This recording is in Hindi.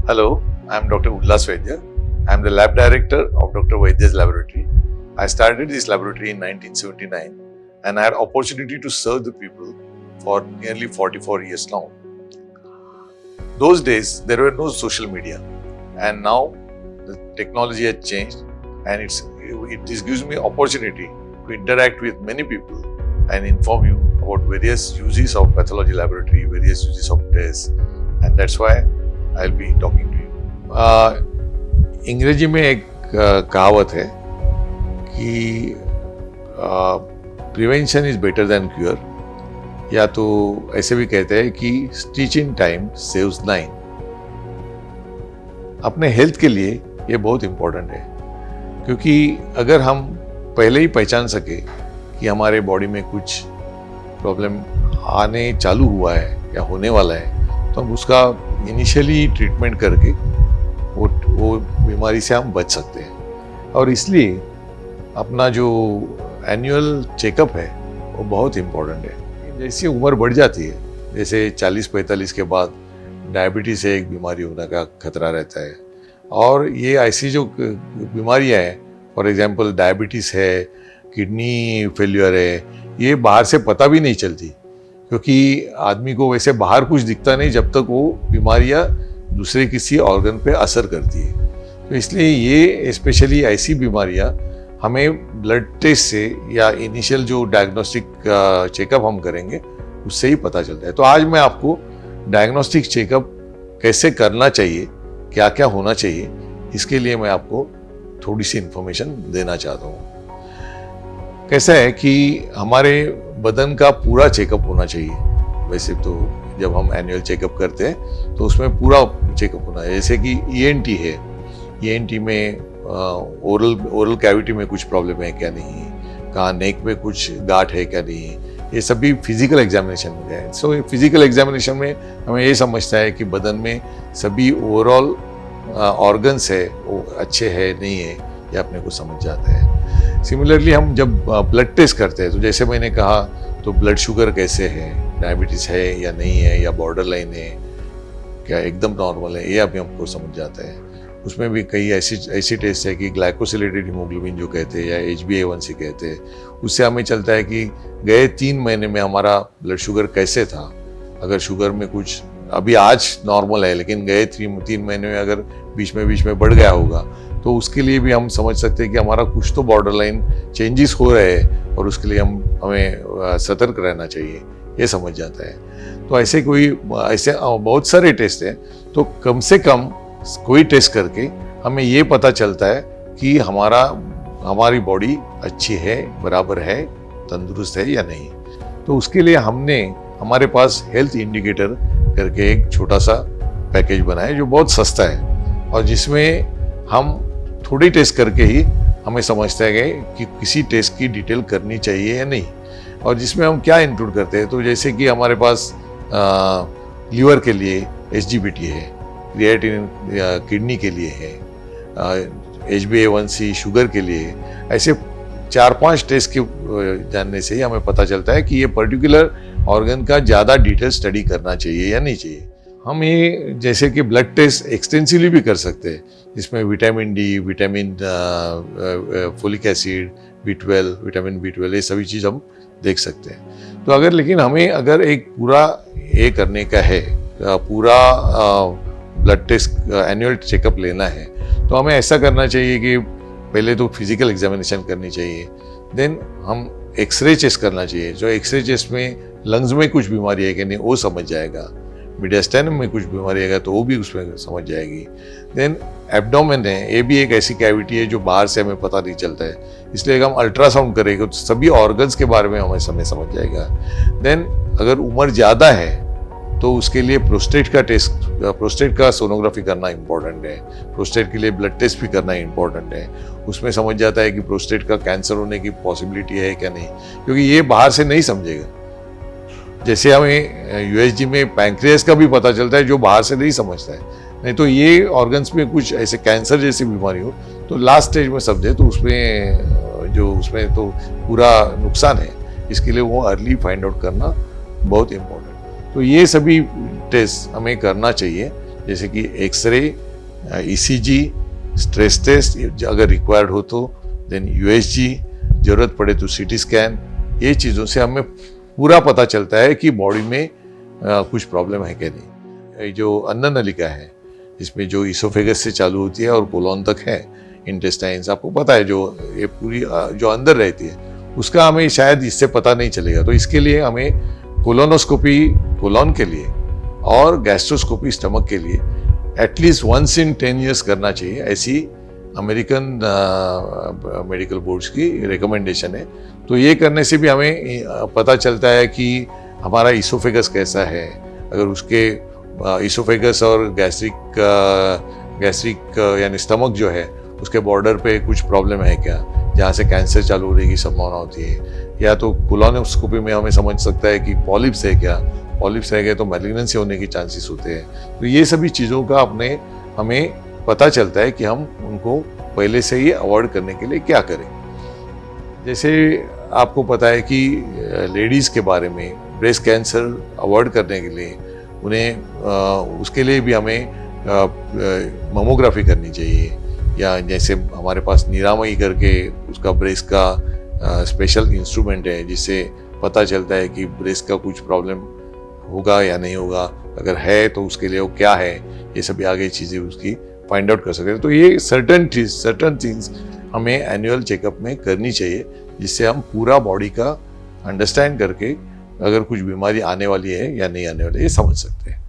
Hello, I am Dr. Ullas Vaidya. I am the lab director of Dr. Vaidya's laboratory. I started this laboratory in 1979 and I had opportunity to serve the people for nearly 44 years now. Those days, there were no social media, and now the technology has changed, and it gives me opportunity to interact with many people and inform you about various uses of pathology laboratory, various uses of tests, and that's why I'll be talking to you. अंग्रेजी में एक कहावत है कि prevention is better than cure, या तो ऐसे भी कहते हैं कि स्टिच इन टाइम सेव्स 9। अपने हेल्थ के लिए ये बहुत इम्पोर्टेंट है, क्योंकि अगर हम पहले ही पहचान सके कि हमारे बॉडी में कुछ प्रॉब्लम आने चालू हुआ है या होने वाला है, तो हम उसका इनिशियली ट्रीटमेंट करके वो बीमारी से हम बच सकते हैं। और इसलिए अपना जो एनुअल चेकअप है वो बहुत इम्पोर्टेंट है। जैसी उम्र बढ़ जाती है, जैसे 40-45 के बाद डायबिटीज़ से एक बीमारी होने का खतरा रहता है, और ये ऐसी जो बीमारियां हैं, फॉर एग्जांपल डायबिटीज़ है, किडनी फेल्यूर है, ये बाहर से पता भी नहीं चलती, क्योंकि आदमी को वैसे बाहर कुछ दिखता नहीं जब तक वो बीमारियां दूसरे किसी ऑर्गन पे असर करती है। तो इसलिए ये स्पेशली ऐसी बीमारियां हमें ब्लड टेस्ट से या इनिशियल जो डायग्नोस्टिक चेकअप हम करेंगे उससे ही पता चलता है। तो आज मैं आपको डायग्नोस्टिक चेकअप कैसे करना चाहिए, क्या क्या होना चाहिए, इसके लिए मैं आपको थोड़ी सी इंफॉर्मेशन देना चाहता हूँ। कैसा है कि हमारे बदन का पूरा चेकअप होना चाहिए। वैसे तो जब हम एनुअल चेकअप करते हैं तो उसमें पूरा चेकअप होना है। जैसे कि ईएनटी है, ईएनटी में ओरल कैविटी में कुछ प्रॉब्लम है क्या नहीं, कहाँ नेक में कुछ गांठ है क्या नहीं, ये सभी फिजिकल एग्जामिनेशन में है। सो फिजिकल एग्जामिनेशन में हमें ये समझता है कि बदन में सभी ओवरऑल ऑर्गन्स है वो अच्छे है नहीं है, ये अपने को समझ जाता है। सिमिलरली हम जब ब्लड टेस्ट करते हैं, तो जैसे मैंने कहा, तो ब्लड शुगर कैसे है, डायबिटीज़ है या नहीं है, या बॉर्डर लाइन है, क्या एकदम नॉर्मल है, ये अभी हमको समझ जाता है। उसमें भी कई ऐसी टेस्ट है कि ग्लाइकोसिलेटेड हीमोग्लोबिन जो कहते हैं या HbA1c कहते हैं, उससे हमें चलता है कि गए 3 महीने में हमारा ब्लड शुगर कैसे था। अगर शुगर में कुछ अभी आज नॉर्मल है, लेकिन गए 3 महीने में अगर बीच में बढ़ गया होगा, तो उसके लिए भी हम समझ सकते हैं कि हमारा कुछ तो बॉर्डर लाइन चेंजेस हो रहे हैं, और उसके लिए हमें सतर्क रहना चाहिए, ये समझ जाता है। तो ऐसे बहुत सारे टेस्ट हैं, तो कम से कम कोई टेस्ट करके हमें ये पता चलता है कि हमारी बॉडी अच्छी है, बराबर है, तंदुरुस्त है या नहीं। तो उसके लिए हमने हमारे पास हेल्थ इंडिकेटर करके एक छोटा सा पैकेज बनाया जो बहुत सस्ता है, और जिसमें हम थोड़ी टेस्ट करके ही हमें समझते हैं कि किसी टेस्ट की डिटेल करनी चाहिए या नहीं। और जिसमें हम क्या इंक्लूड करते हैं, तो जैसे कि हमारे पास लीवर के लिए SGPT है, क्रिएटिनिन किडनी के लिए है, HbA1c शुगर के लिए, ऐसे 4-5 टेस्ट के जानने से ही हमें पता चलता है कि ये पर्टिकुलर ऑर्गन का ज़्यादा डिटेल स्टडी करना चाहिए या नहीं चाहिए। हम ये जैसे कि ब्लड टेस्ट एक्सटेंसिवली भी कर सकते हैं, जिसमें vitamin D, vitamin folic acid, vitamin B12 ये सभी चीज़ हम देख सकते हैं। तो लेकिन हमें अगर एक पूरा ये करने का है, पूरा ब्लड टेस्ट एनुअल चेकअप लेना है, तो हमें ऐसा करना चाहिए कि पहले तो फिजिकल एग्जामिनेशन करनी चाहिए, देन हम एक्सरे चेस्ट करना चाहिए। जो एक्सरे चेस्ट में लंग्स में कुछ बीमारी है कि नहीं वो समझ जाएगा, मीडियास्टाइनम में कुछ बीमारी है तो वो भी उसमें समझ जाएगी। देन एब्डोमेन है, ये भी एक ऐसी कैविटी है जो बाहर से हमें पता नहीं चलता है, इसलिए हम अल्ट्रासाउंड करेंगे तो सभी ऑर्गन्स के बारे में हमें समझ जाएगा। देन अगर उम्र ज़्यादा है तो उसके लिए प्रोस्टेट का सोनोग्राफी करना इम्पोर्टेंट है, प्रोस्टेट के लिए ब्लड टेस्ट भी करना इम्पोर्टेंट है। उसमें समझ जाता है कि प्रोस्टेट का कैंसर होने की पॉसिबिलिटी है क्या नहीं, क्योंकि ये बाहर से नहीं समझेगा। जैसे हमें USG में पैंक्रियास का भी पता चलता है, जो बाहर से नहीं समझता है। नहीं तो ये ऑर्गन्स में कुछ ऐसे कैंसर जैसी बीमारी हो तो लास्ट स्टेज में समझे तो उसमें तो पूरा नुकसान है। इसके लिए वो अर्ली फाइंड आउट करना बहुत इम्पोर्टेंट। तो ये सभी टेस्ट हमें करना चाहिए जैसे कि एक्सरे, ईसीजी, स्ट्रेस टेस्ट अगर रिक्वायर्ड हो तो, देन यूएसजी, जरूरत पड़े तो सीटी स्कैन। ये चीज़ों से हमें पूरा पता चलता है कि बॉडी में कुछ प्रॉब्लम है क्या नहीं। ये जो अन्न नलिका है, इसमें जो इसोफेगस से चालू होती है और कोलोन तक है, इंटेस्टाइन्स आपको पता है, जो ये पूरी जो अंदर रहती है, उसका हमें शायद इससे पता नहीं चलेगा। तो इसके लिए हमें कोलोनोस्कोपी कोलोन के लिए और गैस्ट्रोस्कोपी स्टमक के लिए एटलीस्ट वंस इन 10 years करना चाहिए, ऐसी अमेरिकन मेडिकल बोर्ड्स की रिकमेंडेशन है। तो ये करने से भी हमें पता चलता है कि हमारा इसोफेगस कैसा है। अगर उसके इसोफेगस और गैस्ट्रिक यानी स्टमक जो है उसके बॉर्डर पे कुछ प्रॉब्लम है क्या, जहाँ से कैंसर चालू होने की संभावना होती है, या तो कोलोनोस्कोपी में हमें समझ सकता है कि पॉलिप्स है क्या, पॉलिप्स रह गए तो मैलिग्नेंसी होने के चांसेस होते हैं। तो ये सभी चीज़ों का हमें पता चलता है कि हम उनको पहले से ही अवॉइड करने के लिए क्या करें। जैसे आपको पता है कि लेडीज़ के बारे में ब्रेस्ट कैंसर अवॉइड करने के लिए उन्हें उसके लिए भी हमें ममोग्राफी करनी चाहिए, या जैसे हमारे पास निरामयी करके उसका ब्रेस्ट का स्पेशल इंस्ट्रूमेंट है जिससे पता चलता है कि ब्रेस्ट का कुछ प्रॉब्लम होगा या नहीं होगा, अगर है तो उसके लिए वो क्या है, ये सभी आगे चीज़ें उसकी फाइंड आउट कर सकते हैं। तो ये सर्टन थिंग्स हमें एनुअल चेकअप में करनी चाहिए, जिससे हम पूरा बॉडी का अंडरस्टैंड करके अगर कुछ बीमारी आने वाली है या नहीं आने वाली है ये समझ सकते हैं।